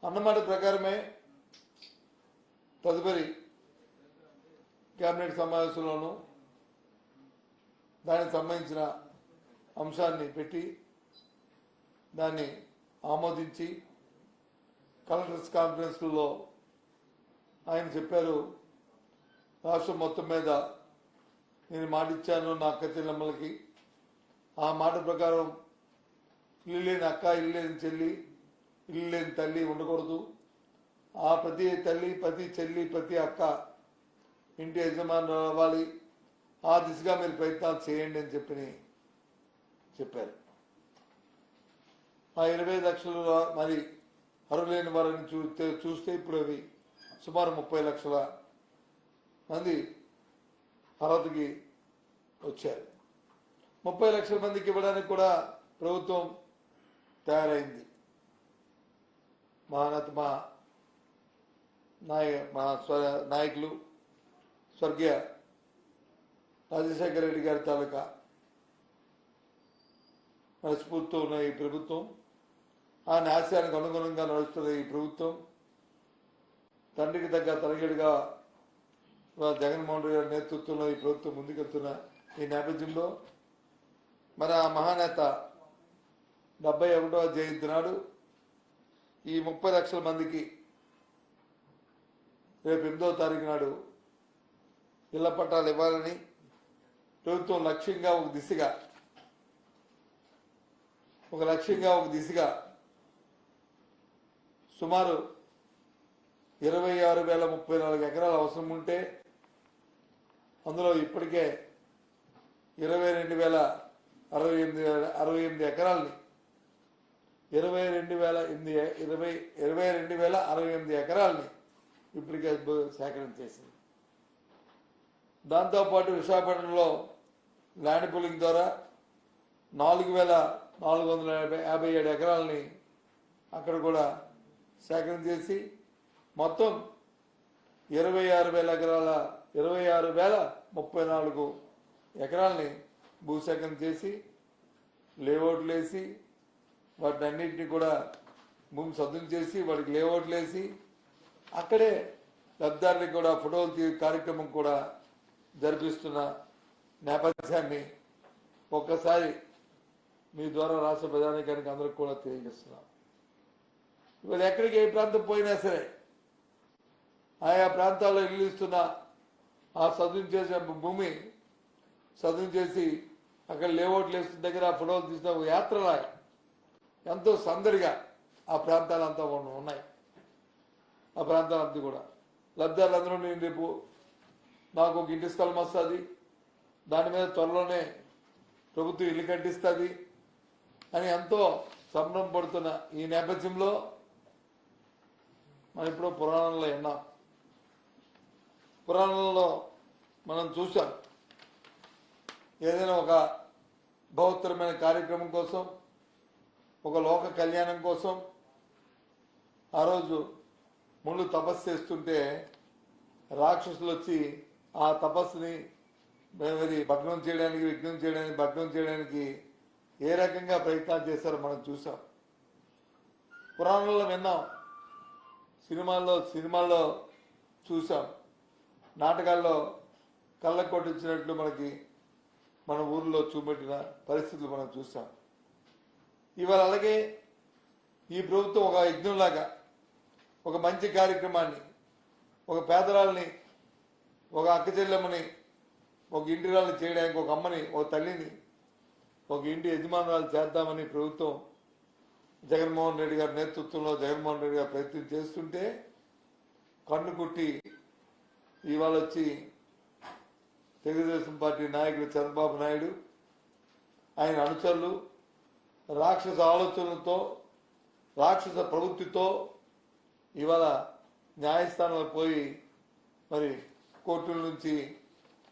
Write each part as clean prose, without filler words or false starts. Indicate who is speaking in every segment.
Speaker 1: అన్నమాట ప్రకారమే తదుపరి కేబినెట్ సమావేశంలోనూ దానికి సంబంధించిన అంశాన్ని పెట్టి దాన్ని ఆమోదించి కలెక్టర్స్ కాన్ఫరెన్స్లో ఆయన చెప్పారు, రాష్ట్రం మొత్తం మీద నేను మాట ఇచ్చాను నా అక్క చెల్లెమ్మలకి, ఆ మాట ప్రకారం ఇల్లు లేని అక్క, ఇల్లు లేని చెల్లి, ఇల్లు లేని తల్లి ఉండకూడదు. ఆ ప్రతి తల్లి, ప్రతి చెల్లి, ప్రతి అక్క ఇంటి యజమానులు అవ్వాలి. ఆ దిశగా మీరు ప్రయత్నాలు చేయండి అని చెప్పారు. ఆ 20 లక్షలు మరి అర్హులైన వారిని చూస్తే ఇప్పుడు అవి సుమారు 30 లక్షల మంది అర్హతకి వచ్చారు. 30 లక్షల మందికి ఇవ్వడానికి కూడా ప్రభుత్వం తయారైంది. మా నాయకులు స్వర్గీయ రాజశేఖర రెడ్డి గారి తాలూకా మనస్ఫూర్తితో ఉన్న ఈ ప్రభుత్వం, ఆ ఆశయానికి అనుగుణంగా నడుస్తున్న ఈ ప్రభుత్వం, తండ్రికి తగ్గ తరగడిగా జగన్మోహన్ రెడ్డి గారి నేతృత్వంలో ఈ ప్రభుత్వం ముందుకెళ్తున్న ఈ నేపథ్యంలో మన మహానేత 71వ జయంతి నాడు ఈ 30 లక్షల మందికి రేపు 8వ తారీఖు నాడు ఇళ్ల పట్టాలు ఇవ్వాలని ప్రభుత్వం లక్ష్యంగా ఒక దిశగా సుమారు 26,034 ఎకరాలు అవసరం ఉంటే అందులో ఇప్పటికే 22,068 ఎకరాలని 22,068 ఎకరాలని ఇప్పటికే సేకరణ చేసింది. దాంతోపాటు విశాఖపట్నంలో ల్యాండ్ పూలింగ్ ద్వారా 4,457 ఎకరాలని అక్కడ కూడా సేకరణ చేసి మొత్తం 26,034 ఎకరాలని భూసేకరణ చేసి లేఅవుట్లు వేసి వాటిని అన్నింటినీ కూడా భూమి సద్దు చేసి వాటికి లేఅవుట్లు వేసి అక్కడే లబ్ధిదారులకు కూడా ఫోటోలు కార్యక్రమం కూడా జరిపిస్తున్న నేపథ్యాన్ని ఒక్కసారి మీ ద్వారా రాష్ట్ర ప్రజానీకానికి అందరికి కూడా తెలియజేస్తున్నాం. ఇవాళ ఎక్కడికి ఏ ప్రాంతం పోయినా సరే ఆయా ప్రాంతాల్లో ఇల్లు ఇస్తున్న ఆ సదును చేసిన భూమి సదును చేసి అక్కడ లేఅవుట్లు వేస్తున్న దగ్గర ఆ ఫోటోలు తీసిన ఒక యాత్రలాగా ఎంతో సందడిగా ఆ ప్రాంతాలంతా ఉన్నాయి. ఆ ప్రాంతాలంతా కూడా లబ్ధిదారులందరూ నేను రేపు నాకు ఒక ఇంటి స్థలం వస్తుంది, దాని మీద త్వరలోనే ప్రభుత్వం ఇల్లు కట్టిస్తుంది అని ఎంతో సంబరం పడుతున్న ఈ నేపథ్యంలో మనం ఇప్పుడు పురాణంలో విన్నాం. పురాణంలో మనం చూసాం, ఏదైనా ఒక బహుత్తరమైన కార్యక్రమం కోసం, ఒక లోక కళ్యాణం కోసం ఆ రోజు ముళ్ళు తపస్సు చేస్తుంటే రాక్షసులు వచ్చి ఆ తపస్సుని భగ్నం చేయడానికి ఏ రకంగా ప్రయత్నాలు చేశారో మనం చూసాం. పురాణంలో విన్నాం, సినిమాల్లో చూసాం, నాటకాల్లో కళ్ళ కొట్టించినట్లు మన ఊర్లో చూపెట్టిన పరిస్థితులు మనం చూసాం. ఇవాళ అలాగే ఈ ప్రభుత్వం ఒక యజ్ఞంలాగా ఒక మంచి కార్యక్రమాన్ని, ఒక పేదరాల్ని, ఒక అక్క చెల్లెమ్మని, ఒక ఇంటిరాళ్ళు చేయడానికి, ఒక అమ్మని, ఒక తల్లిని, ఒక ఇంటి యజమానురాలు చేద్దామని ప్రభుత్వం జగన్మోహన్ రెడ్డి గారి నేతృత్వంలో జగన్మోహన్ రెడ్డి గారు ప్రయత్నం చేస్తుంటే కన్ను కుట్టి ఇవాళ వచ్చి తెలుగుదేశం పార్టీ నాయకుడు చంద్రబాబు నాయుడు, ఆయన అనుచరులు రాక్షస ఆలోచనలతో, రాక్షస ప్రవృత్తితో ఇవాళ న్యాయస్థానంలో పోయి మరి కోర్టుల నుంచి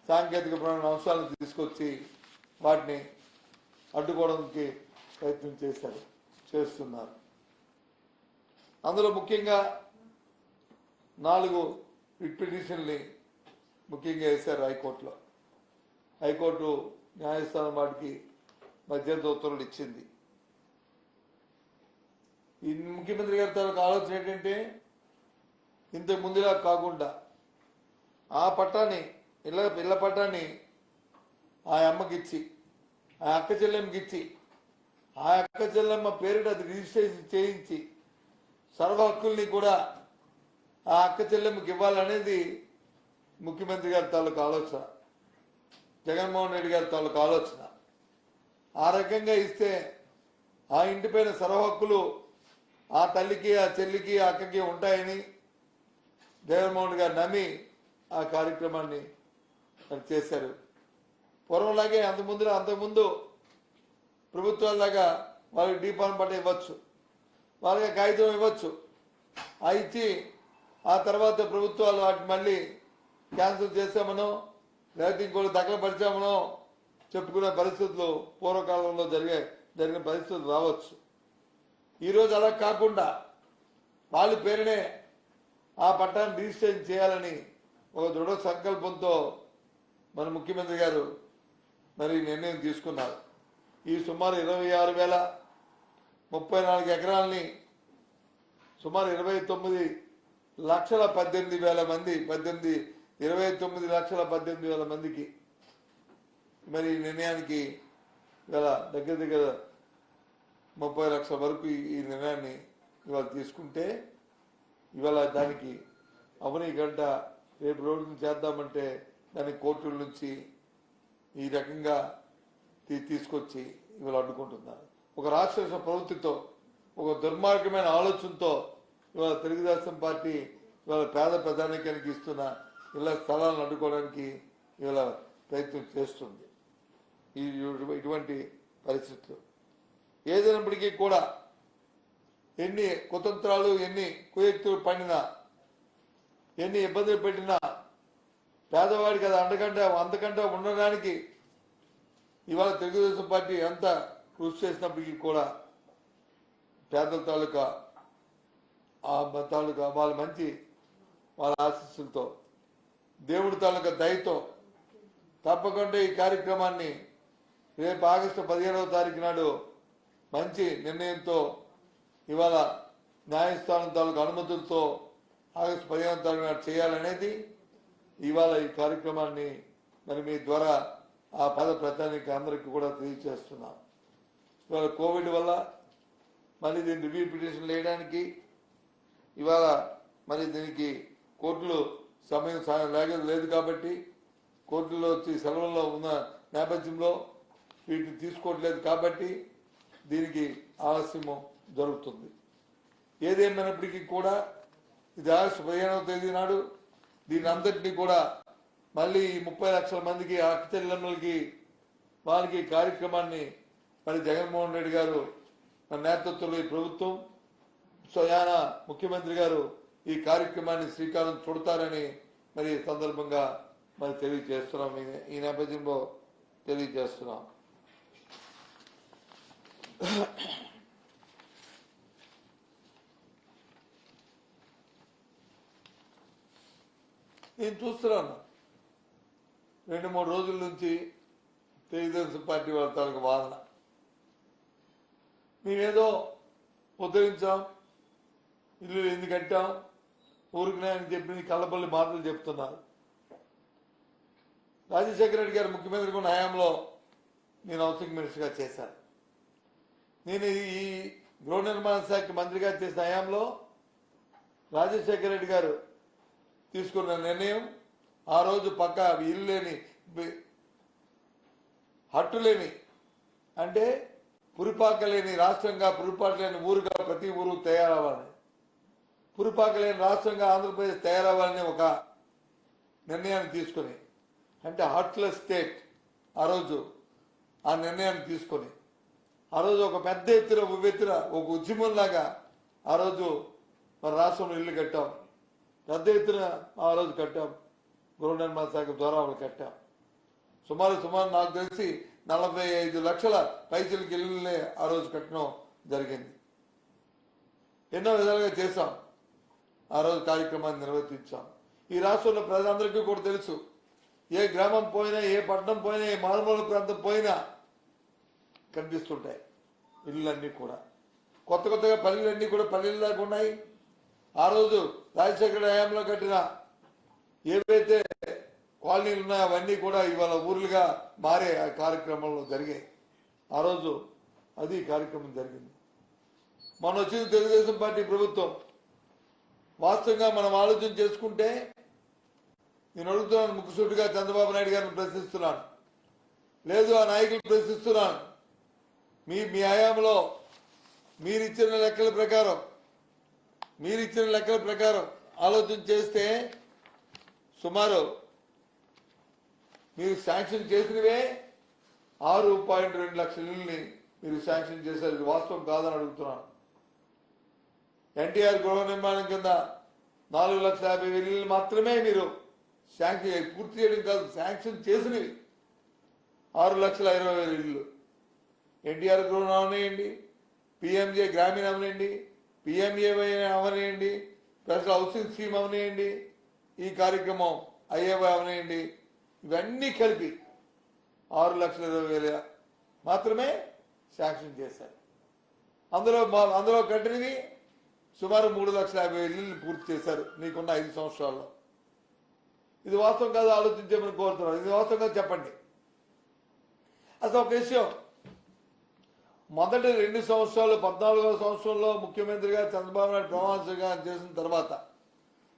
Speaker 1: సాంకేతికపరమైన అంశాలను తీసుకొచ్చి వాటిని అడ్డుకోవడానికి ప్రయత్నం చేస్తున్నారు. అందులో ముఖ్యంగా 4 రిట్ పిటిషన్ని ముఖ్యంగా వేశారు హైకోర్టులో. హైకోర్టు న్యాయస్థానం వాటికి మధ్యంతర ఉత్తర్వులు ఇచ్చింది. ఈ ముఖ్యమంత్రి గారి తాలూకు ఆలోచన ఏంటంటే ఇంతకు ముందులా కాకుండా ఆ పట్టాన్ని ఇళ్ళ పట్టాన్ని ఆ అమ్మకిచ్చి ఆ అక్క చెల్లెమ్మకి ఇచ్చి ఆ అక్క చెల్లెమ్మ పేరిట అది రిజిస్ట్రేషన్ చేయించి సర్వ హక్కుల్ని కూడా ఆ అక్క చెల్లెమ్మకి ఇవ్వాలనేది ముఖ్యమంత్రి గారి తాలూకు ఆలోచన, జగన్మోహన్ రెడ్డి గారి తాలూకు ఆలోచన. ఆ రకంగా ఇస్తే ఆ ఇంటిపైన సర్వ హక్కులు ఆ తల్లికి ఆ చెల్లికి ఆ అక్కకి ఉంటాయని జగన్మోహన్ గారు నమ్మి ఆ కార్యక్రమాన్ని చేశారు. పూర్వంలాగే అంతకుముందు ప్రభుత్వాల్లాగా వాళ్ళకి డీపాన్ పట్ట ఇవ్వచ్చు, వాళ్ళకి కాగితం ఇవ్వచ్చు, ఆ ఇచ్చి ఆ తర్వాత ప్రభుత్వాలు వాటిని మళ్ళీ క్యాన్సిల్ చేశామనో లేకపోతే ఇంకోటి దఖలపరిచామనో చెప్పుకునే పరిస్థితులు పూర్వకాలంలో జరిగిన పరిస్థితులు రావచ్చు. ఈరోజు అలా కాకుండా వాళ్ళ పేరునే ఆ పట్టాన్ని రిజిస్ట్రేషన్ చేయాలని ఒక దృఢ సంకల్పంతో మన ముఖ్యమంత్రి గారు మరి నిర్ణయం తీసుకున్నారు. ఈ సుమారు 26,034 ఎకరాలని సుమారు 29,18,000 మంది 29,18,000 మందికి మరి ఈ నిర్ణయానికి ఇవాళ దగ్గర 30 లక్షల వరకు ఈ నిర్ణయాన్ని ఇవాళ తీసుకుంటే ఇవాళ దానికి అవని గంట రేపు రోజులు చేద్దామంటే దానికి కోర్టుల నుంచి ఈ రకంగా తీసుకొచ్చి ఇవాళ అడ్డుకుంటున్నారు. ఒక రాష్ట్ర ప్రవృత్తితో ఒక దుర్మార్గమైన ఆలోచనతో ఇవాళ తెలుగుదేశం పార్టీ ఇవాళ పేద ప్రధానికానికి ఇస్తున్న ఇళ్ల స్థలాలను అడ్డుకోవడానికి ఇవాళ ప్రయత్నం చేస్తుంది. ఇటువంటి పరిస్థితులు ఏదైనప్పటికీ కూడా ఎన్ని కుతంత్రాలు ఎన్ని కుయుక్తులు పడినా ఎన్ని ఇబ్బందులు పెట్టినా పేదవాడికి అది అంతకంటే ఉండడానికి ఇవాళ తెలుగుదేశం పార్టీ ఎంత కృషి చేసినప్పటికీ కూడా పేదల తాలూకా వాళ్ళ మంచి వాళ్ళ ఆశీస్సులతో దేవుడి తాలూకా దయతో తప్పకుండా ఈ కార్యక్రమాన్ని రేపు ఆగస్టు 15వ తారీఖు నాడు మంచి నిర్ణయంతో ఇవాళ న్యాయస్థానం తాలూకు అనుమతులతో ఆగస్టు 15వ తారీఖు నాడు చేయాలనేది ఇవాళ ఈ కార్యక్రమాన్ని మరి మీ ద్వారా ఆ పద ప్రధానికి అందరికీ కూడా తెలియజేస్తున్నాం. ఇవాళ కోవిడ్ వల్ల మళ్ళీ దీన్ని రివ్యూ పిటిషన్ వేయడానికి ఇవాళ మరి దీనికి కోర్టులు సమయం లేదు కాబట్టి కోర్టులో వచ్చి సెలవుల్లో ఉన్న నేపథ్యంలో వీటిని తీసుకోవట్లేదు కాబట్టి దీనికి ఆలస్యము జరుగుతుంది. ఏదేమైనప్పటికీ కూడా ఇది ఆగస్టు 15వ తేదీ నాడు దీని అంతటినీ కూడా మళ్ళీ 30 లక్షల మందికి అక్క చెల్లెమ్మలకి వారికి కార్యక్రమాన్ని మరి జగన్మోహన్ రెడ్డి గారు మన నేతృత్వంలో ఈ ప్రభుత్వం స్వయాన ముఖ్యమంత్రి గారు ఈ కార్యక్రమాన్ని శ్రీకారం చుడతారని మరి సందర్భంగా మరి తెలియజేస్తున్నాం. ఈ నేపథ్యంలో తెలియజేస్తున్నాం. నేను చూస్తున్నాను 2-3 రోజుల నుంచి తెలుగుదేశం పార్టీ వాళ్ళ తాలూకు వాదన మేమేదో ఉద్ధరించాం, ఇల్లు ఎందుకు కట్టాం, ఊరికి అని చెప్పి కళ్ళబల్లి మాటలు చెప్తున్నారు. రాజశేఖర రెడ్డి గారు ముఖ్యమంత్రి ఉన్న హయాంలో నేను హౌసింగ్ మినిస్టర్గా చేశాను. నేను ఈ గృహ నిర్మాణ శాఖ మంత్రిగా చేసిన హయాంలో రాజశేఖర రెడ్డి గారు తీసుకున్న నిర్ణయం ఆ రోజు పక్క ఇల్లు లేని హట్టు లేని అంటే పురిపాక లేని రాష్ట్రంగా పురిపాక లేని ఊరుగా ప్రతి ఊరు తయారవ్వాలని, పురిపాక లేని రాష్ట్రంగా ఆంధ్రప్రదేశ్ తయారవ్వాలని ఒక నిర్ణయాన్ని తీసుకొని అంటే హార్ట్లెస్ స్టేట్ ఆ రోజు ఆ నిర్ణయాన్ని తీసుకొని ఆ రోజు ఒక పెద్ద ఎత్తున ఒక ఉద్యమంలాగా ఆ రోజు మన రాష్ట్రంలో ఇల్లు కట్టాం. పెద్ద ఎత్తున ఆ రోజు కట్టాం. గృహ నిర్మాణ శాఖ ద్వారా వాళ్ళు కట్టాం. సుమారు నాకు తెలిసి 45 లక్షల పైసలకి ఇల్లులే ఆ రోజు కట్టడం జరిగింది. ఎన్నో విధాలుగా చేశాం. ఆ రోజు కార్యక్రమాన్ని నిర్వర్తించాం. ఈ రాష్ట్రంలో ప్రజలందరికీ కూడా తెలుసు, ఏ గ్రామం పోయినా ఏ పట్టణం పోయినా ఏ మారుమూల ప్రాంతం పోయినా కనిపిస్తుంటాయి ఇళ్ళన్నీ కూడా. కొత్తగా పల్లెలన్నీ కూడా పల్లెల్లాగా ఉన్నాయి. ఆ రోజు రాజశేఖర హయాంలో కట్టిన ఏవైతే కాలనీలు ఉన్నాయో అవన్నీ కూడా ఇవాళ ఊర్లుగా మారే ఆ కార్యక్రమంలో జరిగాయి. ఆ రోజు అది కార్యక్రమం జరిగింది. మన వచ్చిన తెలుగుదేశం పార్టీ ప్రభుత్వం వాస్తవంగా మనం ఆలోచన చేసుకుంటే నేను అడుగుతున్నాను, ముక్కుసూటిగా చంద్రబాబు నాయుడు గారిని ప్రశ్నిస్తున్నాను, లేదు ఆ నాయకులు ప్రశ్నిస్తున్నాను. మీ హయాంలో మీరిచ్చిన లెక్కల ప్రకారం ఆలోచన చేస్తే సుమారు మీరు శాంక్షన్ చేసినవే 6.2 లక్షల ఇళ్ళని మీరు శాంక్షన్ చేశారు. ఇది వాస్తవం కాదని అడుగుతున్నాను. ఎన్టీఆర్ గృహ నిర్మాణం కింద 4,50,000 ఇళ్ళు మాత్రమే మీరు శాంక్షన్ పూర్తి చేయడం కాదు, శాంక్షన్ చేసినవి 6,20,000 ఇళ్ళు. ఎన్టీఆర్ గృహం అవనేయండి, పిఎంజే గ్రామీణ అవనేయండి, పిఎంఏవై అవనేయండి, స్పెషల్ హౌసింగ్ స్కీమ్ అవనేయండి, ఈ కార్యక్రమం ఐఏవై అవనేయండి, ఇవన్నీ కలిపి 6,20,000 మాత్రమే శాంక్షన్ చేశారు. అందులో కట్టినవి సుమారు 3,50,000 ఇళ్ళు పూర్తి చేశారు మీకున్న 5 సంవత్సరాల్లో. ఇది వాస్తవం కాదు, ఆలోచించమని కోరుతున్నాను. ఇది వాస్తవంగా చెప్పండి. అసలు ఒక విషయం, మొదటి 2 సంవత్సరాలు 14వ సంవత్సరంలో ముఖ్యమంత్రిగా చంద్రబాబు నాయుడు ప్రమాణ స్వీకారం చేసిన తర్వాత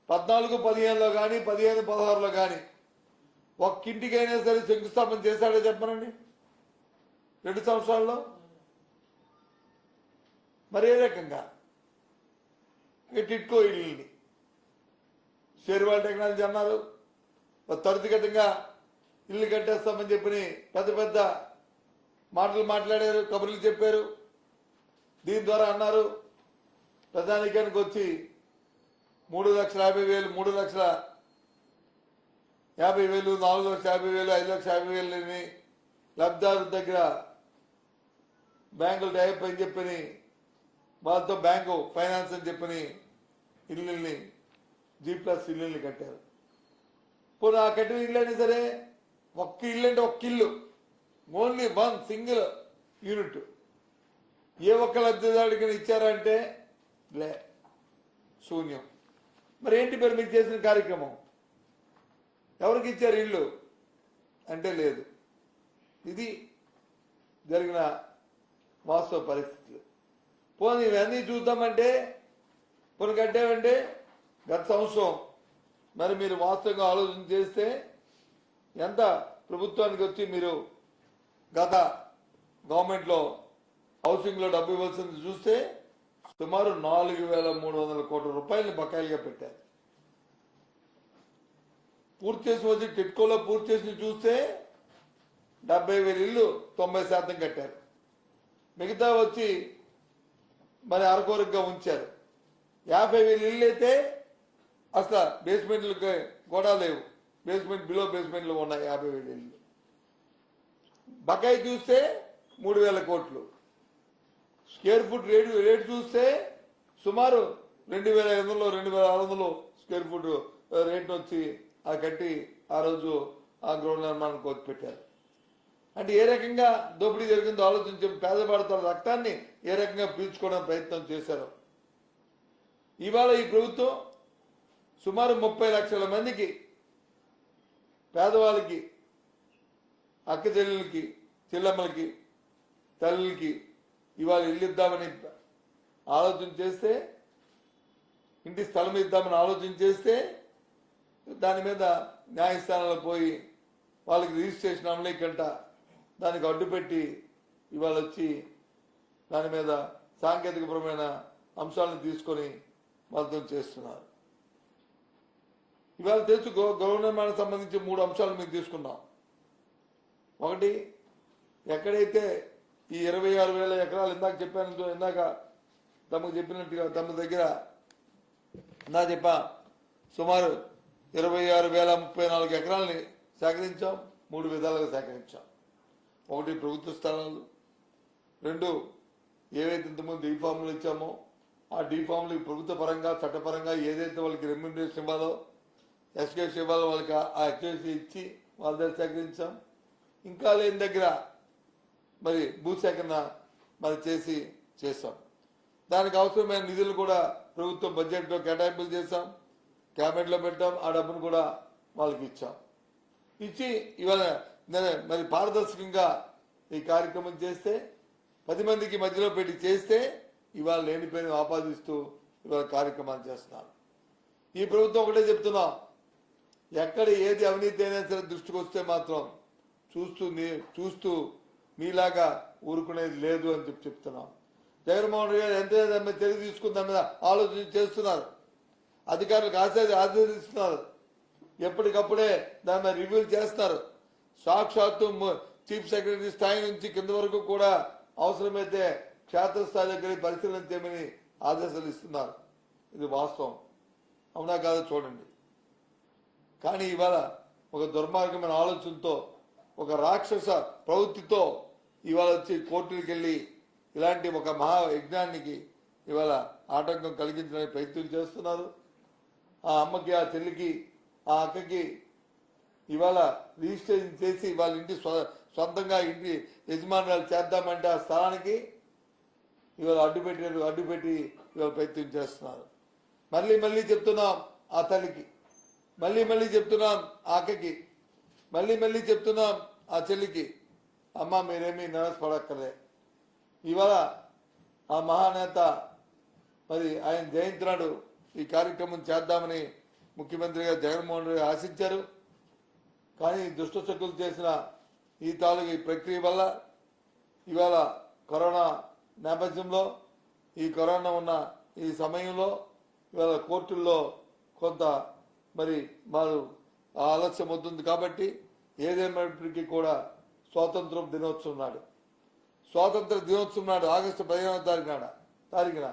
Speaker 1: 14-15లో కానీ 15-16లో కానీ ఒక్కింటికైనా సరే శంకుస్థాపన చేశాడో చెప్పనండి 2 సంవత్సరాల్లో? మరి ఏ రకంగా టిట్కో ఇళ్ళని షేర్వాల్ టెక్నాలజీ అన్నారు, త్వరితగతంగా ఇల్లు కట్టేస్తామని చెప్పి పెద్ద మాటలు మాట్లాడారు, కబుర్లు చెప్పారు. దీని ద్వారా అన్నారు ప్రజానీకానికి వచ్చి 3,50,000, 3,50,000, 4,50,000, 5,50,000 లబ్ధిదారు దగ్గర బ్యాంకులు టైప్ అని చెప్పని వాళ్ళతో బ్యాంకు ఫైనాన్స్ అని చెప్పని ఇల్లుల్ని G+ ఇల్లుల్ని కట్టారు. పోనీ ఆ కట్టిన ఇల్లు అయినా సరే ఒక్క ఇల్లు అంటే ఒక్క ఇల్లు, ఓన్లీ 1 సింగిల్ యూనిట్ ఏ ఒక్క లబ్ధిదారుడికి ఇచ్చారంటే లే, శూన్యం. మరి ఏంటి మరి మీకు చేసిన కార్యక్రమం? ఎవరికి ఇచ్చారు ఇల్లు అంటే లేదు. ఇది జరిగిన వాస్తవ పరిస్థితులు. పోనీ ఇవన్నీ చూద్దామంటే పోనీ కట్టామంటే గత సంవత్సరం మరి మీరు వాస్తవంగా ఆలోచన చేస్తే ఎంత ప్రభుత్వానికి వచ్చి మీరు గత గవర్నమెంట్లో హౌసింగ్లో డబ్బు ఇవ్వాల్సింది చూస్తే సుమారు 4,300 కోట్ల రూపాయలని బకాయిలుగా పెట్టారు. పూర్తి చేసి వచ్చి టిట్కోలో పూర్తి చేసి చూస్తే 70,000 ఇల్లు 90% కట్టారు. మిగతా వచ్చి మరి అరకొరగా ఉంచారు. 50,000 ఇల్లు అయితే అసలు బేస్మెంట్లకి కూడా లేవు, బిలో బేస్మెంట్లు ఉన్నాయి 50,000 ఇల్లు. బకాయి చూస్తే 3,000 కోట్లు. స్క్వేర్ ఫుట్ రేటు చూస్తే సుమారు 2,500, 2,600 స్క్వేర్ ఫుట్ రేట్ వచ్చి ఆ కట్టి ఆ రోజు ఆ గృహ నిర్మాణానికి వచ్చి పెట్టారు. అంటే ఏ రకంగా దోపిడీ జరిగిందో ఆలోచించి పేదవాడుతున్న రక్తాన్ని ఏ రకంగా పీల్చుకోవడం ప్రయత్నం చేశారు. ఇవాళ ఈ ప్రభుత్వం సుమారు 30 లక్షల మందికి పేదవాళ్ళకి, అక్క చెల్లెలకి, చెల్లెమ్మలకి, తల్లికి ఇవాళ ఇల్లు ఇద్దామని ఆలోచన చేస్తే, ఇంటి స్థలం ఇద్దామని ఆలోచన చేస్తే దాని మీద న్యాయస్థానాల్లో పోయి వాళ్ళకి రిజిస్ట్రేషన్ అమలేకంట దానికి అడ్డుపెట్టి ఇవాళ వచ్చి దాని మీద సాంకేతికపరమైన అంశాలను తీసుకొని వాళ్ళతో చేస్తున్నారు. ఇవాళ తెలుసు గృహ నిర్మాణానికి సంబంధించి 3 అంశాలు మేము తీసుకున్నాం. ఒకటి, ఎక్కడైతే ఈ 26,000 ఎకరాలు ఇందాక చెప్పాను, ఇందాక తమకు చెప్పినట్టుగా తమ దగ్గర చెప్పా సుమారు 26,034 ఎకరాలని సేకరించాం. 3 విధాలుగా సేకరించాం. ఒకటి ప్రభుత్వ స్థలాలు, 2 ఏవైతే ఇంతకుముందు డీఫామ్లు ఇచ్చామో ఆ డీఫామ్లు ప్రభుత్వ పరంగా చట్టపరంగా ఏదైతే వాళ్ళకి రెమ్యూనరేషన్ ఇవ్వాలో, ఎస్కేషన్ ఇవ్వాలో వాళ్ళకి ఆ ఎస్కేషన్ ఇచ్చి వాళ్ళ దగ్గర సేకరించాం. ఇంకా లేని దగ్గర మరి భూసేకరణ మరి చేసాం. దానికి అవసరమైన నిధులు కూడా ప్రభుత్వం బడ్జెట్లో కేటాయింపులు చేశాం, క్యాబినెట్లో పెట్టాం, ఆ డబ్బును కూడా వాళ్ళకి ఇచ్చాం. ఇచ్చి ఇవాళ మరి పారదర్శకంగా ఈ కార్యక్రమం చేస్తే 10 మందికి మధ్యలో పెట్టి చేస్తే ఇవాళ లేనిపోయిన ఆపాదిస్తూ ఇవాళ కార్యక్రమాలు చేస్తున్నారు. ఈ ప్రభుత్వం ఒకటే చెప్తున్నాం, ఎక్కడ ఏది అవినీతి అయినా సరే దృష్టికి వస్తే మాత్రం చూస్తూ మీలాగా ఊరుకునేది లేదు అని చెప్తున్నాం. జగన్మోహన్ రెడ్డి గారు ఎంత చర్య తీసుకుని దాని మీద ఆలోచన చేస్తున్నారు, అధికారులకు ఆదేశిస్తున్నారు, ఎప్పటికప్పుడే దాని మీద రివ్యూలు చేస్తున్నారు. సాక్షాత్తు చీఫ్ సెక్రటరీ స్థాయి నుంచి కింద వరకు కూడా అవసరమైతే క్షేత్రస్థాయి దగ్గర పరిశీలన చేయమని ఆదేశాలు ఇస్తున్నారు. ఇది వాస్తవం, అవునా కాదో చూడండి. కానీ ఇవాళ ఒక దుర్మార్గమైన ఆలోచనతో, ఒక రాక్షస ప్రవృత్తితో ఇవాళ వచ్చి కోర్టులకు వెళ్ళి ఇలాంటి ఒక మహా యజ్ఞానికి ఇవాళ ఆటంకం కలిగించడానికి ప్రయత్నం చేస్తున్నారు. ఆ అమ్మకి, ఆ చెల్లికి, ఆ అక్కకి ఇవాళ రిజిస్ట్రేషన్ చేసి వాళ్ళ ఇంటి సొంతంగా ఇంటి యజమానులు చేద్దామంటే ఆ స్థలానికి ఇవాళ అడ్డుపెట్టి ఇవాళ ప్రయత్నం చేస్తున్నారు. మళ్ళీ చెప్తున్నాం ఆ తల్లికి, మళ్ళీ చెప్తున్నాం ఆ అక్కకి, మళ్ళీ చెప్తున్నాం ఆ చెల్లికి, అమ్మ మీరేమీ నిరాశపడక్కర్లే. ఇవాళ ఆ మహానేత మరి ఆయన జయంతి నాడు ఈ కార్యక్రమం చేద్దామని ముఖ్యమంత్రి గారు జగన్మోహన్ రెడ్డి ఆశించారు. కానీ దుష్టశక్తులు చేసిన ఈ తాలూకు ఈ ప్రక్రియ వల్ల ఇవాళ కరోనా నేపథ్యంలో, ఈ కరోనా ఉన్న ఈ సమయంలో ఇవాళ కోర్టుల్లో కొంత మరి వారు ఆలస్యం అవుతుంది. కాబట్టి ఏదేమైనప్పటికీ కూడా స్వాతంత్ర దినోత్సవం నాడు ఆగస్టు 15వ తారీఖున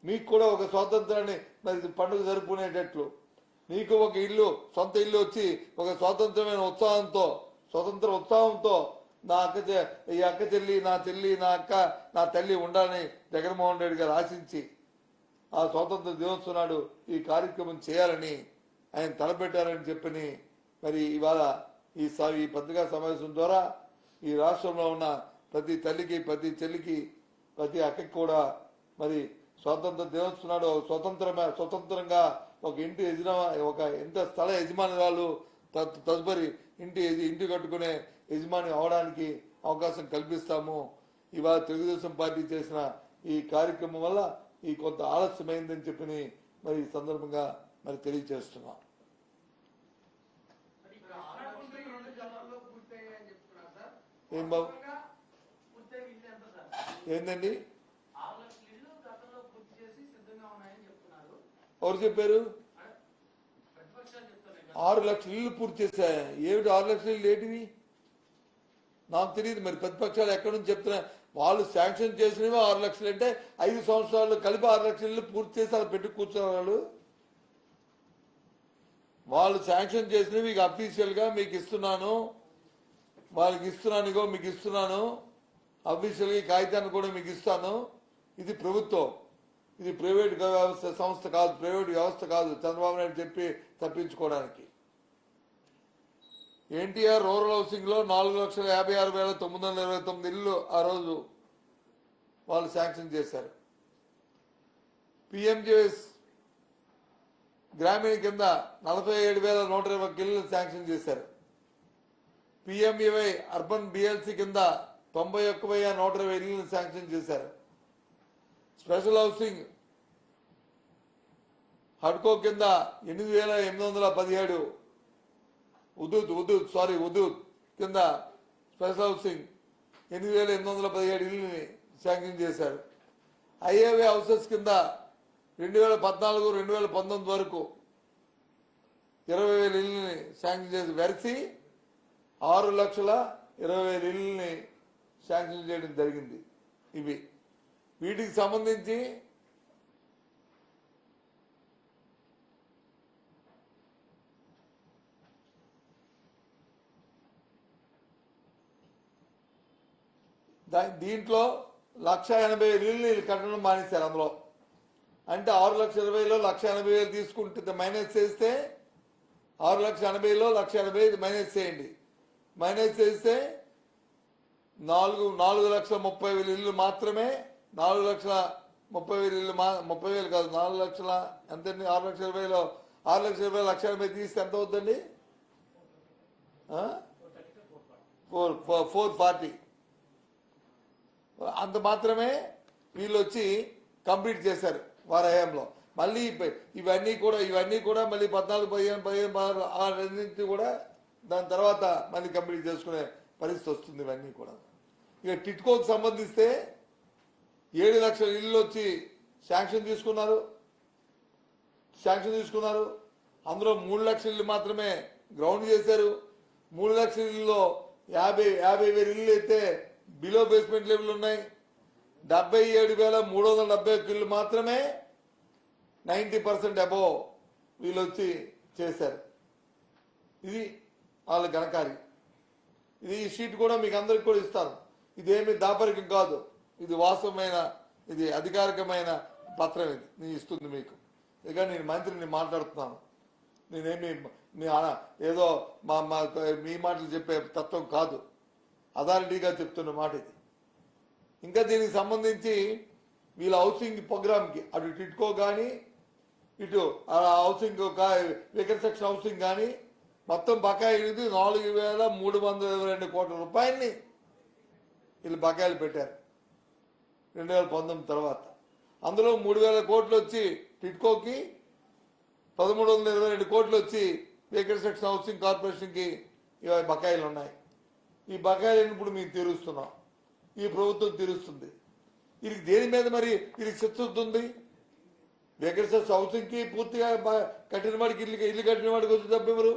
Speaker 1: మీకు కూడా ఒక స్వాతంత్రాన్ని మరి పండుగ జరుపుకునేటట్లు నీకు ఒక సొంత ఇల్లు వచ్చి ఒక స్వాతంత్రమైన స్వతంత్ర ఉత్సాహంతో ఈ అక్క చెల్లి, నా చెల్లి, నా అక్క, నా తల్లి ఉండాలని జగన్మోహన్ రెడ్డి గారు ఆశించి ఆ స్వాతంత్ర దినోత్సవం నాడు ఈ కార్యక్రమం చేయాలని ఆయన తలపెట్టారని చెప్పని మరి ఇవాళ ఈ పత్రికా సమావేశం ద్వారా ఈ రాష్ట్రంలో ఉన్న ప్రతి తల్లికి, ప్రతి చెల్లికి, ప్రతి అక్కకి కూడా మరి స్వాతంత్ర దినోత్సవం నాడు స్వతంత్రంగా ఒక ఇంటి స్థల యజమానురాలు తదుపరి ఇంటి కట్టుకునే యజమాని అవడానికి అవకాశం కల్పిస్తాము. ఇవాళ తెలుగుదేశం పార్టీ చేసిన ఈ కార్యక్రమం వల్ల ఈ కొంత ఆలస్యమైందని చెప్పి మరి ఈ సందర్భంగా మరి తెలియజేస్తున్నాం. ఏం బాబు ఏందండి, ఎవరు చెప్పారు? 6 లక్షల ఇల్లు పూర్తి చేశాయా? ఏమిటి 6 లక్షల ఇల్లు ఏంటివి నాకు తెలియదు. మరి ప్రతిపక్షాలు ఎక్కడి నుంచి చెప్తున్నా? వాళ్ళు శాంక్షన్ చేసినవి 6 లక్షలు అంటే 5 సంవత్సరాలు కలిపి 6 లక్షల ఇల్లు పూర్తి చేసి అలా పెట్టి కూర్చున్నారు. వాళ్ళు శాంక్షన్ చేసినవి మీకు అఫీషియల్ గా మీకు ఇస్తున్నాను, వాళ్ళకి ఇస్తున్నాను, ఇగో మీకు ఇస్తున్నాను, అఫీషియల్ గా కాగితాన్ని కూడా మీకు ఇస్తాను. ఇది ప్రభుత్వం, ఇది ప్రైవేట్ సంస్థ కాదు, ప్రైవేట్ వ్యవస్థ కాదు. చంద్రబాబు నాయుడు చెప్పి తప్పించుకోవడానికి ఎన్టీఆర్ రూరల్ హౌసింగ్ లో 4,56,929 ఇల్లు ఆ రోజు వాళ్ళు శాంక్షన్ చేశారు. పిఎంజేఎస్ గ్రామీణ కింద 47,121 ఇల్లు శాంక్షన్ చేశారు. పిఎంఈవై అర్బన్ బిఎల్సి కింద 91,120 ఇల్లు శాంక్షన్ చేశారు. స్పెషల్ హౌసింగ్ హడ్కో కింద 8,817 ఉదూద్ కింద స్పెషల్ హౌసింగ్ 8,817 ఇల్లుని శాంక్షన్ చేశారు. ఐఏవే హౌసెస్ కింద 2014-2019 వరకు 20,000 ఇల్లుని శాంక్షన్ చేసి వెరసి 6,20,000 ఇల్లుని శాంక్షన్ చేయడం జరిగింది. వీటికి సంబంధించి దీంట్లో 1,80,000 ఇల్లు కట్టడం మానేశారు. అందులో అంటే 6,20,000లో 1,80,000 తీసుకుంటే మైనస్ చేస్తే 6,80,000లో 1,80,000 మైనస్ చేయండి. మైనస్ చేస్తే 4,30,000 ఇల్లు మాత్రమే 4,30,000 30,000 ఇల్లు 30,000 కాదు 4 లక్షల ఎంతండి 6,20,000 6,20,000 1,80,000 తీస్తే ఎంత అవుతుందండి 440 అంత మాత్రమే వీళ్ళు వచ్చి కంప్లీట్ చేశారు వారి హయాంలో. మళ్ళీ ఇవన్నీ కూడా మళ్ళీ 14, 15, 16 ఆ రెండింటిని కూడా దాని తర్వాత మళ్ళీ కంప్లీట్ చేసుకునే పరిస్థితి వస్తుంది. ఇవన్నీ కూడా ఇక టిట్కోకి సంబంధిస్తే 7 లక్షల ఇళ్ళు వచ్చి శాంక్షన్ తీసుకున్నారు. అందులో 3 లక్షల ఇళ్ళు మాత్రమే గ్రౌండ్ చేశారు. 3 లక్షల ఇళ్ళలో 50,000 ఇళ్ళు అయితే బిలో బేస్మెంట్ లెవెల్ ఉన్నాయి. 77,371 ఇళ్ళు మాత్రమే 90% అబోవ్ వీళ్ళు వచ్చి చేశారు. ఇది వాళ్ళ ఘనకార్యం. ఇది ఈ షీట్ కూడా మీకు అందరికి కూడా ఇస్తాను. ఇదేమి దాపరికం కాదు, ఇది వాస్తవమైన ఇది అధికారికమైన పత్రం. ఇది నేను ఇస్తుంది మీకు. ఇక నేను మంత్రిని మాట్లాడుతున్నాను. నేనేమి ఏదో మీ మాటలు చెప్పే తత్వం కాదు, అథారిటీగా చెప్తున్న మాట ఇది. ఇంకా దీనికి సంబంధించి వీళ్ళ హౌసింగ్ ప్రోగ్రామ్కి అటు టిట్కో కానీ ఇటు హౌసింగ్ వికర్ సెక్షన్ హౌసింగ్ కానీ మొత్తం బకాయిలు 4,322 కోట్ల రూపాయలని వీళ్ళు బకాయిలు పెట్టారు 2019 తర్వాత. అందులో 3,000 కోట్లు వచ్చి టిట్కోకి, 1,322 కోట్లు వచ్చి వికర్ సెక్షన్ హౌసింగ్ కార్పొరేషన్కి బకాయిలు ఉన్నాయి. ఈ బకాయిలను ఇప్పుడు మేము తీరుస్తున్నాం, ఈ ప్రభుత్వం తీరుస్తుంది. ఇది దేని మీద మరి ఇది శిక్షిస్తుంది? వికర్ సెక్షన్ హౌసింగ్కి పూర్తిగా కట్టిన వాడికి ఇల్లు కట్టిన వాడికి వచ్చి డబ్బు ఎవరు?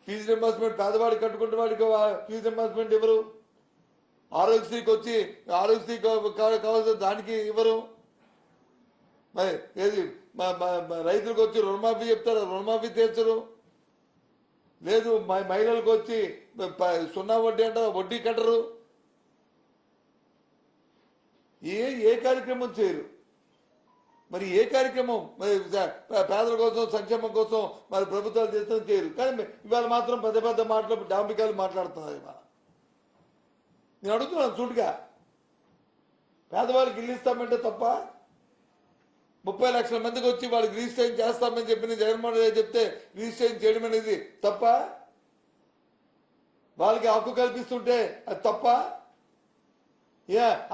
Speaker 1: ఫీజు రింబర్స్మెంట్ పేదవాడికి కట్టుకుంటే వాడికి ఫీజు రింబర్స్మెంట్ ఎవరు? ఆరోగ్యశ్రీకి వచ్చి ఆరోగ్యశ్రీ కావాల్సిన దానికి ఇవ్వరు. మరి ఏది రైతులకు వచ్చి రుణమాఫీ చెప్తారు, రుణమాఫీ తీర్చరు. లేదు మహిళలకు వచ్చి 0 వడ్డీ అంటారు, వడ్డీ కట్టరు. ఏ కార్యక్రమం చేయరు. మరి ఏ కార్యక్రమం మరి పేదల కోసం సంక్షేమం కోసం మరి ప్రభుత్వాలు చేస్తాం చేయరు. కానీ ఇవాళ మాత్రం పెద్ద మాటలు డాంబికాలు మాట్లాడుతున్నారు. ఇవాళ నేను అడుగుతున్నాను సూటిగా, పేదవాళ్ళకి ఇల్లు ఇస్తామంటే తప్ప? 30 లక్షల మందికి వచ్చి వాళ్ళకి రిజిస్ట్రేషన్ చేస్తామని చెప్పి జగన్మోహన్ రెడ్డి చెప్తే రిజిస్ట్రేషన్ చేయడం అనేది తప్ప? వాళ్ళకి హక్కు కల్పిస్తుంటే అది తప్ప?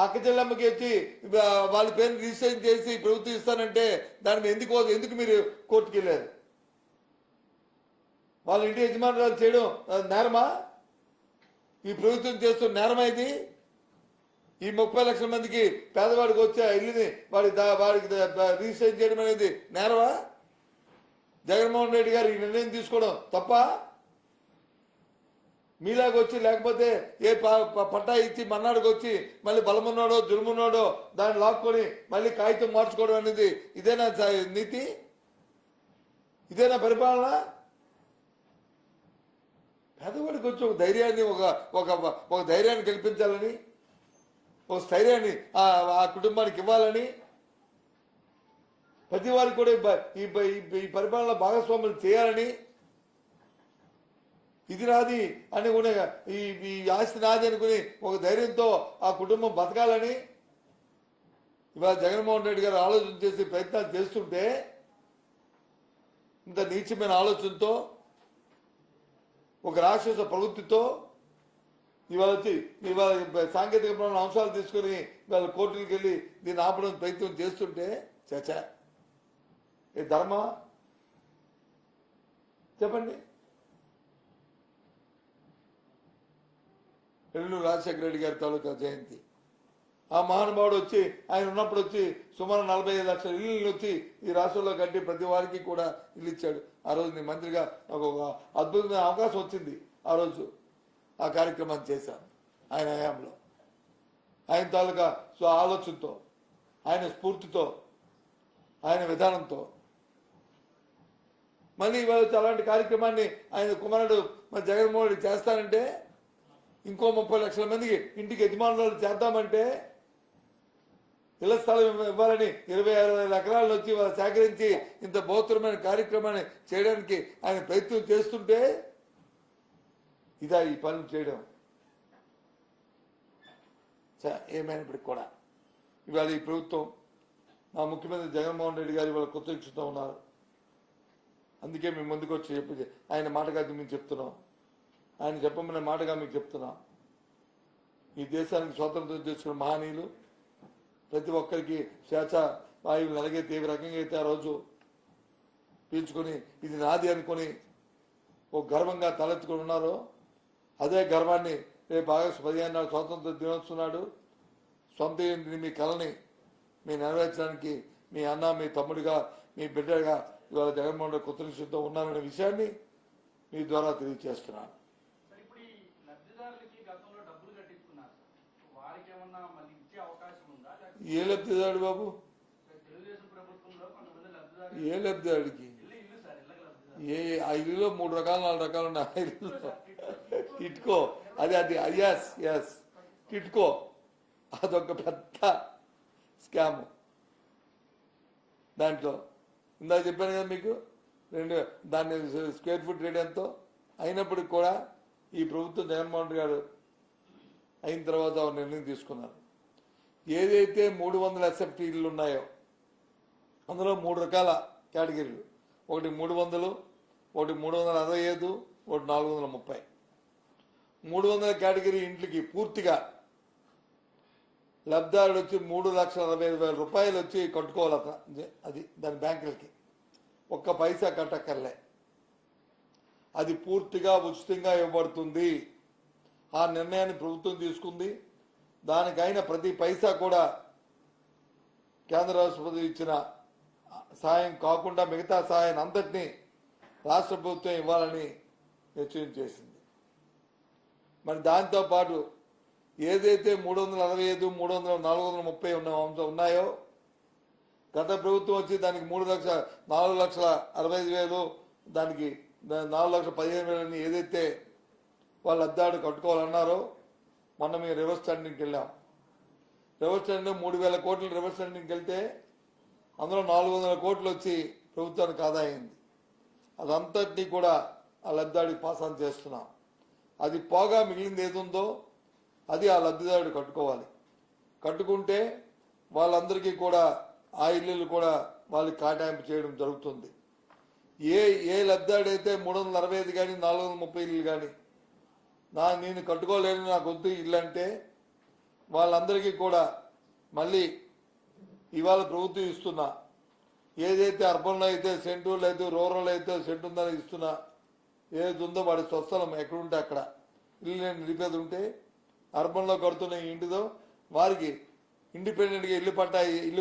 Speaker 1: అక్క చెల్లెమ్మకి వచ్చి వాళ్ళ పేరు రిజిస్ట్రేషన్ చేసి ప్రభుత్వం ఇస్తానంటే దాని ఎందుకు మీరు కోర్టుకు వెళ్ళారు? వాళ్ళ ఇంటి యజమానురాలు చేయడం నేరమా? ఈ ప్రభుత్వం చేస్తున్న నేరమా ఇది? ఈ 30 లక్షల మందికి పేదవాడికి వచ్చే ఇల్లుని వాడికి రిజిస్ట్రేషన్ చేయడం అనేది నేరమా? జగన్మోహన్ రెడ్డి గారు ఈ నిర్ణయం తీసుకోవడం తప్ప? మీలాగా వచ్చి లేకపోతే ఏ పట్టా ఇచ్చి మన్నాడికి వచ్చి మళ్ళీ బలమున్నాడో దుర్మున్నాడో దాన్ని లాక్కొని మళ్ళీ కాగితం మార్చుకోవడం అనేది ఇదేనా నీతి? ఇదేనా పరిపాలన? పేదవాడికి వచ్చి ఒక ధైర్యాన్ని ఒక ధైర్యాన్ని కల్పించాలని, ఒక స్థైర్యాన్ని ఆ కుటుంబానికి ఇవ్వాలని, ప్రతి వారికి కూడా ఈ పరిపాలన భాగస్వాములు చేయాలని, ఇది నాది అనుకునే ఈ ఆస్తి నాది అనుకుని ఒక ధైర్యంతో ఆ కుటుంబం బతకాలని ఇవాళ జగన్మోహన్ రెడ్డి గారు ఆలోచన చేసి ప్రయత్నాలు చేస్తుంటే, ఇంత నీచమైన ఆలోచనతో ఒక రాక్షస ప్రవృత్తితో ఇవాళ సాంకేతికమైన అంశాలు తీసుకుని ఇవాళ కోర్టులకు వెళ్ళి దీన్ని ఆపడం ప్రయత్నం చేస్తుంటే చచా ఏ ధర్మ చెప్పండి. ఎల్లూరు రాజశేఖర రెడ్డి గారి తాలూకా జయంతి. ఆ మహానుభావుడు వచ్చి ఆయన ఉన్నప్పుడు వచ్చి సుమారు 45 లక్షల ఇల్లు వచ్చి ఈ రాష్ట్రంలో కట్టి ప్రతి వారికి కూడా ఇల్లు ఇచ్చాడు. ఆ రోజు నేను మంత్రిగా నాకు ఒక అద్భుతమైన అవకాశం వచ్చింది. ఆ రోజు ఆ కార్యక్రమాన్ని చేశాను ఆయన హయాంలో. ఆయన తాలూకా ఆలోచనతో, ఆయన స్ఫూర్తితో, ఆయన విధానంతో మళ్ళీ ఇవాళ అలాంటి కార్యక్రమాన్ని ఆయన కుమారుడు మరి జగన్మోహన్ రెడ్డి చేస్తానంటే, ఇంకో 30 లక్షల మందికి ఇంటికి యజమానులు చేద్దామంటే, ఇళ్ల స్థలం ఇవ్వాలని 26 ఎకరాలను వచ్చి వాళ్ళు సేకరించి ఇంత బహుత్తరమైన కార్యక్రమాన్ని చేయడానికి ఆయన ప్రయత్నం చేస్తుంటే ఇదా ఈ పనులు చేయడం? ఏమైనప్పటికి కూడా ఇవాళ ఈ ప్రభుత్వం మా ముఖ్యమంత్రి జగన్మోహన్ రెడ్డి గారు ఇవాళ కొత్త ఇచ్చుతూ ఉన్నారు. అందుకే మేము ముందుకు వచ్చి చెప్పి ఆయన మాటగా మేము చెప్తున్నాం, ఆయన చెప్పమనే మాటగా మీకు చెప్తున్నాం. ఈ దేశానికి స్వాతంత్రం తెచ్చుకున్న మహనీయులు ప్రతి ఒక్కరికి స్వేచ్ఛ వాయువులు ఎలాగైతే ఏ రకంగా అయితే ఆ రోజు పీల్చుకొని ఇది నాది అనుకొని ఒక గర్వంగా తలెత్తుకొని ఉన్నారో అదే గర్వాన్ని రేపు ఆగస్టు 15 నాడు స్వాతంత్ర దినోత్సవం నాడు సొంత ఇంటిని మీ కళని మీ నెరవేర్చడానికి మీ అన్న మీ తమ్ముడిగా మీ బిడ్డగా ఇవాళ జగన్మోహన్ రెడ్డి కొత్త నిశ్చితో ఉన్నారనే విషయాన్ని మీ ద్వారా తెలియజేస్తున్నాను. ఏ లబ్ధిదారుడు బాబు? ఏ లబ్ధిదారుడికి? ఆ ఇల్లులో 3 రకాలు 4 రకాలు ఉన్నాయి. ఇల్లులో టిట్కో అది ఎస్ టిట్కో అదొక పెద్ద స్కామ్. దాంట్లో ఇందాక చెప్పాను కదా మీకు, దాన్ని స్క్వేర్ ఫుట్ రేట్ ఎంతో అయినప్పటికి కూడా ఈ ప్రభుత్వం జగన్మోహన్ రెడ్డి గారు అయిన తర్వాత నిర్ణయం తీసుకున్నారు. ఏదైతే 300 ఎస్ఎఫ్టీ ఇళ్ళు ఉన్నాయో అందులో 3 రకాల కేటగిరీలు, ఒకటి 300, ఒకటి 365, ఒకటి 430. 300 కేటగిరీ ఇంట్లకి పూర్తిగా లబ్ధారుడు వచ్చి 3,65,000 రూపాయలు వచ్చి కట్టుకోవాలి. అది దాని బ్యాంకులకి ఒక్క పైసా కట్టక్కర్లే, అది పూర్తిగా ఉచితంగా ఇవ్వబడుతుంది. ఆ నిర్ణయాన్ని ప్రభుత్వం తీసుకుంది. దానికైన ప్రతి పైసా కూడా కేంద్ర రాష్ట్ర ప్రభుత్వం ఇచ్చిన సాయం కాకుండా మిగతా సాయాన్ని అంతటినీ రాష్ట్ర ప్రభుత్వం ఇవ్వాలని నిశ్చయం చేసింది. మరి దాంతోపాటు ఏదైతే 365, 300, 430 ఉన్నాయో గత ప్రభుత్వం వచ్చి దానికి 4,65,000 దానికి 4,15,000 ఏదైతే వాళ్ళు అద్దాడు కట్టుకోవాలన్నారో మొన్న మేము రివర్స్ టెండరింగ్కి వెళ్ళాం. రివర్స్ టెండరింగ్ 3,000 కోట్లు రివర్స్ టెండరింగ్కి వెళ్తే అందులో 400 కోట్లు వచ్చి ప్రభుత్వానికి ఆదా అయింది. అదంతటినీ కూడా ఆ లబ్ధిదారుడికి పాస్ ఆన్ చేస్తున్నాం. అది పోగా మిగిలింది ఏదుందో అది ఆ లబ్ధిదారుడు కట్టుకోవాలి. కట్టుకుంటే వాళ్ళందరికీ కూడా ఆ ఇల్లులు కూడా వాళ్ళకి కేటాయింపు చేయడం జరుగుతుంది. ఏ లబ్ధిదారుడైతే 365 కానీ 430 ఇల్లు కానీ నేను కట్టుకోలేను నాకు వద్దు ఇల్లు అంటే వాళ్ళందరికీ కూడా మళ్ళీ ఇవాళ ప్రభుత్వం ఇస్తున్నా ఏదైతే అర్బన్లో అయితే సెంటు లేదు రూరల్ అయితే సెంటు ఉందని ఇస్తున్నా ఏదైతే ఉందో వాడి స్వస్థలం ఎక్కడుంటే అక్కడ ఇల్లు నిలిపేది ఉంటే అర్బన్లో కడుతున్న ఇంటిదో వారికి ఇండిపెండెంట్గా ఇల్లు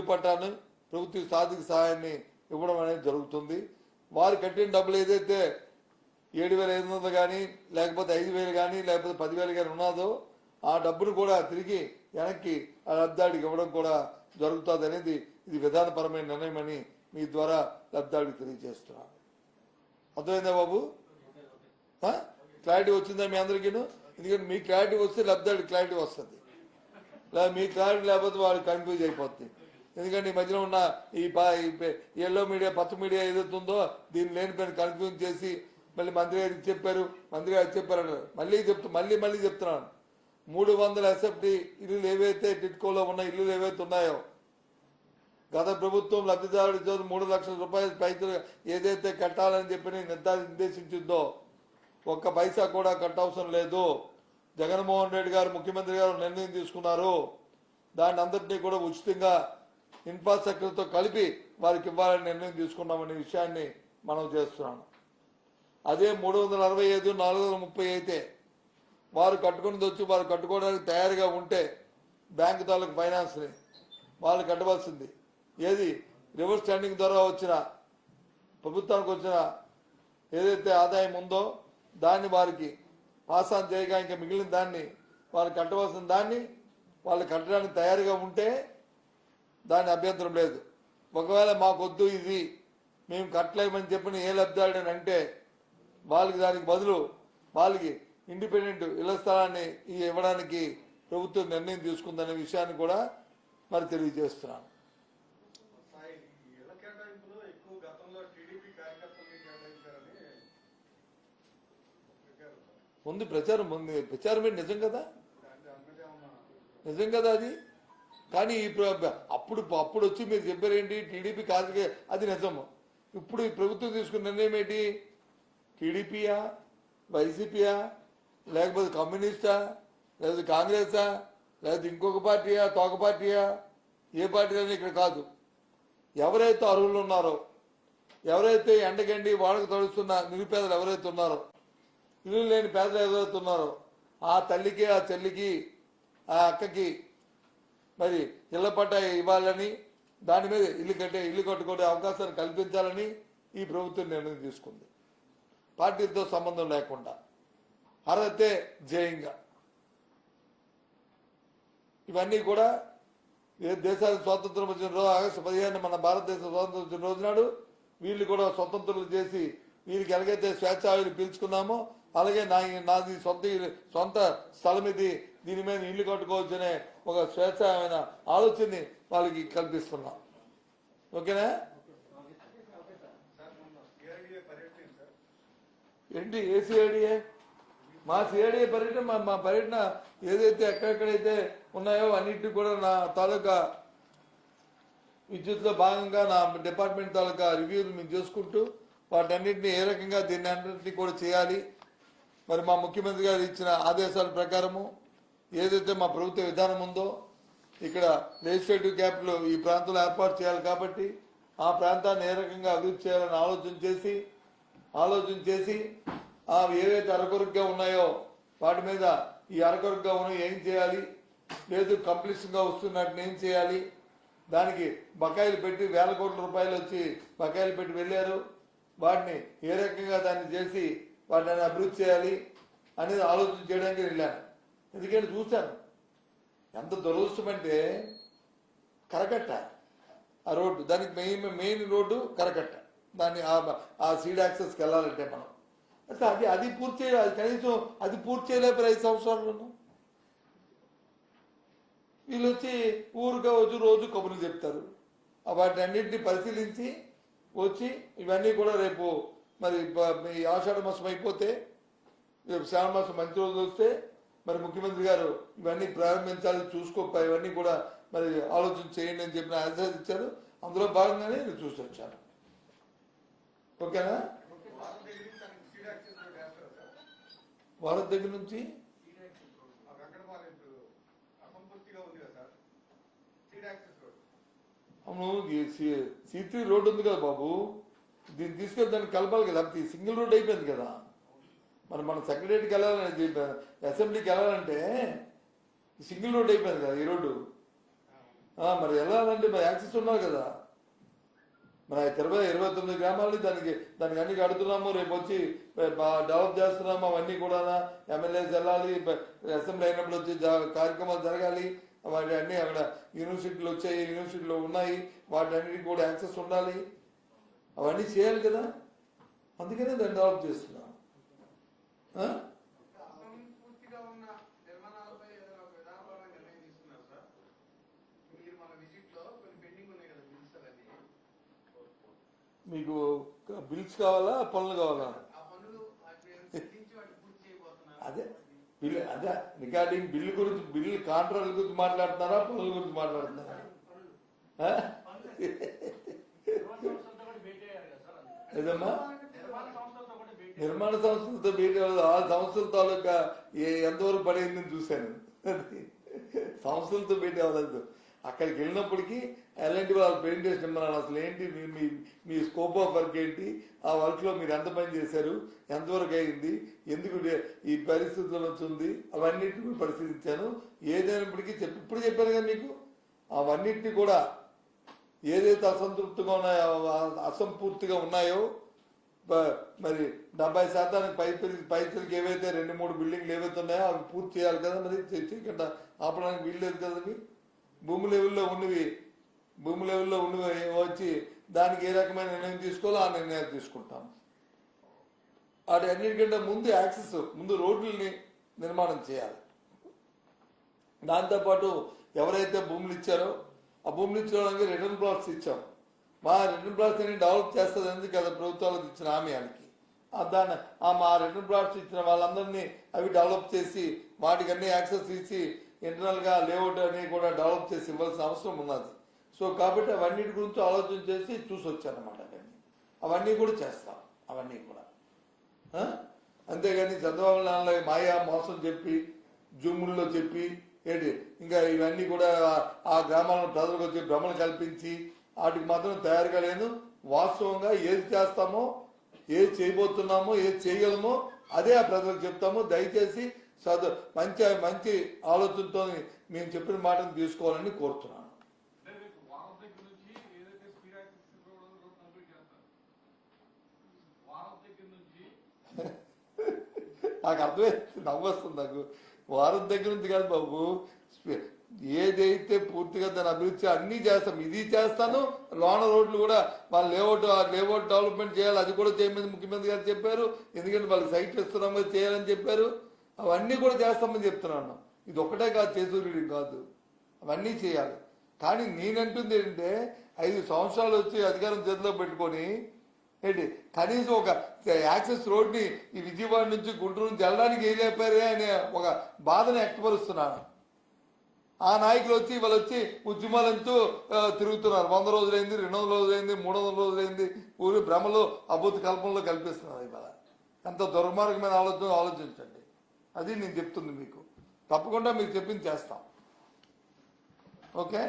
Speaker 1: పట్టాను ప్రభుత్వ స్థానిక సహాయాన్ని ఇవ్వడం అనేది జరుగుతుంది. వారు కట్టిన డబ్బులు ఏదైతే 7,500 కానీ లేకపోతే 5,000 కానీ లేకపోతే 10,000 కానీ ఉన్నదో ఆ డబ్బును కూడా తిరిగి వెనక్కి ఆ లబ్ధిదారుడికి ఇవ్వడం కూడా జరుగుతుంది అనేది ఇది విధానపరమైన నిర్ణయం అని మీ ద్వారా లబ్ధిదారుడికి తెలియజేస్తున్నాను. అర్థమైందా బాబు? క్లారిటీ వచ్చిందా మీ అందరికీ? ఎందుకంటే మీ క్లారిటీ వస్తే లబ్ధిదారుడి క్లారిటీ వస్తుంది, లేదా మీ క్లారిటీ లేకపోతే వాళ్ళు కన్ఫ్యూజ్ అయిపోతుంది. ఎందుకంటే ఈ మధ్యలో ఉన్న ఈ ఎల్లో మీడియా పచ్చ మీడియా ఏదైతుందో దీన్ని లేనిపోయిన కన్ఫ్యూజ్ చేసి మళ్ళీ మంత్రి గారికి చెప్పారు మంత్రి గారికి చెప్పారు అన్నారు. మళ్ళీ చెప్తున్నాను 300 ఎస్ఎఫ్టీ ఇల్లులు ఏవైతే టిట్కోలో ఉన్న ఇల్లులు ఏవైతే ఉన్నాయో గత ప్రభుత్వం లబ్ధిదారుడి 3 లక్షల రూపాయల పైసలు ఏదైతే కట్టాలని చెప్పి నిర్దేశించిందో ఒక్క పైసా కూడా కట్టవసరం లేదు. జగన్మోహన్ రెడ్డి గారు ముఖ్యమంత్రి గారు నిర్ణయం తీసుకున్నారు. దాన్ని అందరినీ కూడా ఉచితంగా ఇన్ఫ్రాస్ట్రక్చర్తో కలిపి వారికి ఇవ్వాలని నిర్ణయం తీసుకున్నామనే విషయాన్ని మనం చేస్తున్నాను. అదే 365, 430 అయితే వారు కట్టుకున్నది వచ్చి వారు కట్టుకోవడానికి తయారుగా ఉంటే బ్యాంకు తాలూకు ఫైనాన్స్ని వాళ్ళు కట్టవలసింది ఏది రివర్స్ స్టాండింగ్ ద్వారా వచ్చిన ప్రభుత్వానికి వచ్చిన ఏదైతే ఆదాయం ఉందో దాన్ని వారికి పాస్ ఆన్ చేయగా ఇంకా మిగిలిన దాన్ని వాళ్ళు కట్టవలసిన దాన్ని వాళ్ళు కట్టడానికి తయారుగా ఉంటే దాని అభ్యంతరం లేదు. ఒకవేళ మాకొద్దు ఇది మేము కట్టలేమని చెప్పిన ఏ లబ్ధిదారుడని అంటే వాళ్ళకి దానికి బదులు వాళ్ళకి ఇండిపెండెంట్ ఇళ్ల స్థలాన్ని ఇవ్వడానికి ప్రభుత్వం నిర్ణయం తీసుకుందనే విషయాన్ని కూడా మరి తెలియజేస్తున్నాను. ముందు ప్రచారం నిజం కదా అది కానీ అప్పుడు అప్పుడు వచ్చి మీరు చెప్పారేంటి టీడీపీ కాదు, అది నిజము. ఇప్పుడు ఈ ప్రభుత్వం తీసుకున్న నిర్ణయం ఏంటి? టీడీపీయా, వైసీపీయా, లేకపోతే కమ్యూనిస్టా, లేకపోతే కాంగ్రెసా, లేకపోతే ఇంకొక పార్టీయా, తోక పార్టీయా, ఏ పార్టీ అని ఇక్కడ కాదు. ఎవరైతే అర్హులు ఉన్నారో, ఎవరైతే ఎండగండి వాళ్ళకు తడుస్తున్న నిరుపేదలు ఎవరైతే ఉన్నారో, ఇల్లు లేని పేదలు ఎవరైతే ఉన్నారో, ఆ తల్లికి, ఆ చెల్లికి, ఆ అక్కకి మరి ఇళ్ల పట్టా ఇవ్వాలని, దాని మీద ఇల్లు కట్టుకునే అవకాశాన్ని కల్పించాలని ఈ ప్రభుత్వం నిర్ణయం తీసుకుంది. పార్టీలతో సంబంధం లేకుండా అర్హతే జయంగా. ఇవన్నీ కూడా దేశానికి స్వాతంత్రం వచ్చిన రోజు ఆగస్టు 15 మన భారతదేశం స్వాతంత్రం వచ్చిన రోజు నాడు వీళ్ళు కూడా స్వతంత్రులు చేసి వీరికి ఎలాగైతే స్వేచ్ఛాయులు పీల్చుకున్నామో అలాగే నాది సొంత స్థలం ఇది, దీని మీద ఇల్లు కట్టుకోవచ్చనే ఒక స్వేచ్ఛమైన ఆలోచనని వాళ్ళకి కల్పిస్తున్నాం. ఓకేనా? ఏంటి ఏ సిఐడిఏ? మా సిఐడిఏ పర్యటన, మా పర్యటన ఏదైతే ఎక్కడెక్కడైతే ఉన్నాయో అన్నింటినీ కూడా నా తాలూకా విద్యుత్లో భాగంగా నా డిపార్ట్మెంట్ తాలూకా రివ్యూలు మేము చేసుకుంటూ వాటన్నింటినీ ఏ రకంగా దీన్ని అన్నింటినీ కూడా చేయాలి, మరి మా ముఖ్యమంత్రి గారు ఇచ్చిన ఆదేశాల ప్రకారము ఏదైతే మా ప్రభుత్వ విధానం ఉందో, ఇక్కడ లెజిస్లేటివ్ క్యాపిటల్ ఈ ప్రాంతంలో ఏర్పాటు చేయాలి కాబట్టి ఆ ప్రాంతాన్ని ఏ రకంగా అభివృద్ధి చేయాలని ఆలోచన చేసి ఏవైతే అరకొరగా ఉన్నాయో వాటి మీద ఈ అరకొరగా ఉన్నవి ఏం చేయాలి, లేదు కంప్లీట్గా వస్తున్నట్టు ఏం చేయాలి, దానికి బకాయిలు పెట్టి వేల కోట్ల రూపాయలు వచ్చి బకాయిలు పెట్టి వెళ్ళారు, వాటిని ఏ రకంగా దాన్ని చేసి వాటిని అభివృద్ధి చేయాలి అనేది ఆలోచన చేయడానికి వెళ్ళాను. ఎందుకంటే చూశాను ఎంత దురదృష్టం అంటే కరకట్ట ఆ రోడ్డు, దానికి మెయిన్ రోడ్డు కరకట్ట, దాన్ని ఆ సీడ్ యాక్సెస్కి వెళ్ళాలంటే మనం అసలు అది పూర్తి చేయాలి. కనీసం అది పూర్తి చేయలేకపోతే 5 సంవత్సరాలను వీళ్ళు వచ్చి ఊరుగా వచ్చి రోజు కబుర్లు చెప్తారు. వాటిని అన్నింటినీ పరిశీలించి వచ్చి ఇవన్నీ కూడా రేపు మరి ఆషాఢ మాసం అయిపోతే రేపు శ్రావణ మాసం మంచి రోజు వస్తే మరి ముఖ్యమంత్రి గారు ఇవన్నీ ప్రారంభించాలి, ఇవన్నీ కూడా మరి ఆలోచన చేయండి అని చెప్పిన ఆదేశాలు ఇచ్చారు. అందులో భాగంగానే నేను చూసి వచ్చాను. ఓకేనా? వాళ్ళ దగ్గర నుంచి అవును C3 రోడ్డు ఉంది కదా బాబు, దీన్ని తీసుకెళ్ళి దాన్ని కలపాలి కదా, సింగిల్ రోడ్ అయిపోయింది కదా. మన సెక్రటరీకి వెళ్ళాలని అసెంబ్లీకి వెళ్ళాలంటే సింగిల్ రోడ్ అయిపోయింది కదా ఈ రోడ్డు. మరి వెళ్ళాలంటే మరి యాక్సెస్ ఉన్నారు కదా. మన 29 గ్రామాలని దానికి అన్ని కడుతున్నాము, రేపు వచ్చి డెవలప్ చేస్తున్నాము, అవన్నీ కూడా ఎమ్మెల్యేస్ వెళ్ళాలి, అసెంబ్లీ అయినప్పుడు వచ్చి కార్యక్రమాలు జరగాలి, వాటి అన్ని అక్కడ యూనివర్సిటీలు వచ్చాయి, యూనివర్సిటీలో ఉన్నాయి, వాటి అన్నిటికీ కూడా యాక్సెస్ ఉండాలి, అవన్నీ చేయాలి కదా. అందుకనే దాన్ని డెవలప్ చేస్తున్నాం. మీకు బిల్స్ కావాలా, పనులు కావాలా? అదే రిగార్డింగ్ బిల్లు గురించి, బిల్లు కాంట్రాక్ట్ గురించి మాట్లాడుతున్నారా, పనుల గురించి మాట్లాడుతున్నారా? ఏదమ్మా నిర్మాణ సంస్థలతో భేటీ అవ్వదు. ఆ సంస్థల తాలూకా ఎంతవరకు పడేందని చూశాను. సంస్థలతో భేటీ అవ్వలేదు. అక్కడికి వెళ్ళినప్పటికీ ఎలాంటి వాళ్ళ ప్రెజెంటేషన్ ఇమ్మన్నాను, అసలు ఏంటి మీ స్కోప్ ఆఫ్ వర్క్ ఏంటి, ఆ వర్క్లో మీరు ఎంత పని చేశారు, ఎంతవరకు అయింది, ఎందుకు ఈ పరిస్థితుల్లో వచ్చింది, అవన్నిటిని పరిశీలించాను. ఏదైనప్పటికీ ఇప్పుడు చెప్పాను కదా మీకు, అవన్నిటిని కూడా ఏదైతే అసంతృప్తిగా ఉన్నాయో, అసంపూర్తిగా ఉన్నాయో, మరి 70% పైసలకి ఏవైతే 2-3 బిల్డింగ్లు ఏవైతే ఉన్నాయో అవి పూర్తి చేయాలి కదా. మరి చేయకుండా ఆపడానికి వీల్లేదు కదా. భూమి లెవెల్లో ఉన్నవి వచ్చి దానికి ఏ రకమైన నిర్ణయం తీసుకోవాలో ఆ నిర్ణయాలు తీసుకుంటాం. వాటి అన్నిటికంటే ముందు యాక్సెస్, ముందు రోడ్లని నిర్మాణం చేయాలి. దాంతోపాటు ఎవరైతే భూములు ఇచ్చారో ఆ భూములు ఇచ్చడానికి రిటర్న్ ప్లాట్స్ ఇచ్చాం. మా రిటర్న్ ప్లాట్స్ అన్ని డెవలప్ చేస్తుంది కదా ప్రభుత్వాలకు ఇచ్చిన హామీయానికి. మా రిటర్న్ ప్లాట్స్ ఇచ్చిన వాళ్ళందరినీ అవి డెవలప్ చేసి వాటికి అన్ని యాక్సెస్ ఇచ్చి ఇంటర్నల్ గా లేఅవుట్ అని కూడా డెవలప్ చేసి ఇవ్వాల్సిన అవసరం ఉన్నది. సో కాబట్టి అవన్నిటి గురించి ఆలోచన చేసి చూసి వచ్చానమాట. అవన్నీ కూడా చేస్తాం, అవన్నీ కూడా. అంతేగాని చంద్రబాబు నాయుడు మాయా మోసం చెప్పి జూముల్లో చెప్పి ఏంటి ఇంకా ఇవన్నీ కూడా ఆ గ్రామాలను ప్రజలకు వచ్చి భ్రమలు కల్పించి వాటికి మాత్రం తయారుగా లేదు. వాస్తవంగా ఏది చేస్తామో, ఏది చేయబోతున్నామో, ఏది చేయగలమో అదే ఆ ప్రజలకు చెప్తాము. దయచేసి మంచి మంచి ఆలోచనతో మేము చెప్పిన మాటను తీసుకోవాలని కోరుతున్నాను. నాకు అర్థమైంది, నవ్వొస్తుంది నాకు. వారం దగ్గర నుంచి కాదు బాబు, ఏదైతే పూర్తిగా దాని అభివృద్ధి అన్నీ చేస్తాం. ఇది చేస్తాను, లోన రోడ్లు కూడా వాళ్ళు లేఅవుట్ డెవలప్మెంట్ చేయాలి, అది కూడా చేయమని ముఖ్యమంత్రి గారు చెప్పారు. ఎందుకంటే వాళ్ళకి సైట్లు ఇస్తున్నాం కదా చేయాలని చెప్పారు. అవన్నీ కూడా చేస్తామని చెప్తున్నాను. ఇది ఒక్కటే కాదు, చేసూరి కాదు, అవన్నీ చేయాలి. కానీ నేనంటుంది ఏంటంటే 5 సంవత్సరాలు వచ్చి అధికారం చేతిలో పెట్టుకొని ఏంటి కనీసం ఒక యాక్సెస్ రోడ్ని ఈ విజయవాడ నుంచి గుంటూరు నుంచి వెళ్ళడానికి వేయలేపారే అనే ఒక బాధను వ్యక్తపరుస్తున్నాను. ఆ నాయకులు వచ్చి వాళ్ళు వచ్చి ఉద్యమాలంటూ తిరుగుతున్నారు. 100 రోజులైంది, 200 రోజులైంది, 300 రోజులైంది. ఊరి భ్రమలో అభూత కల్పనలో కల్పిస్తున్నారు. ఇవాళ ఎంత దుర్మార్గమైన ఆలోచించండి. అది నేను చెప్తుంది మీకు. తప్పకుండా మీకు చెప్పింది చేస్తాం. ఓకే.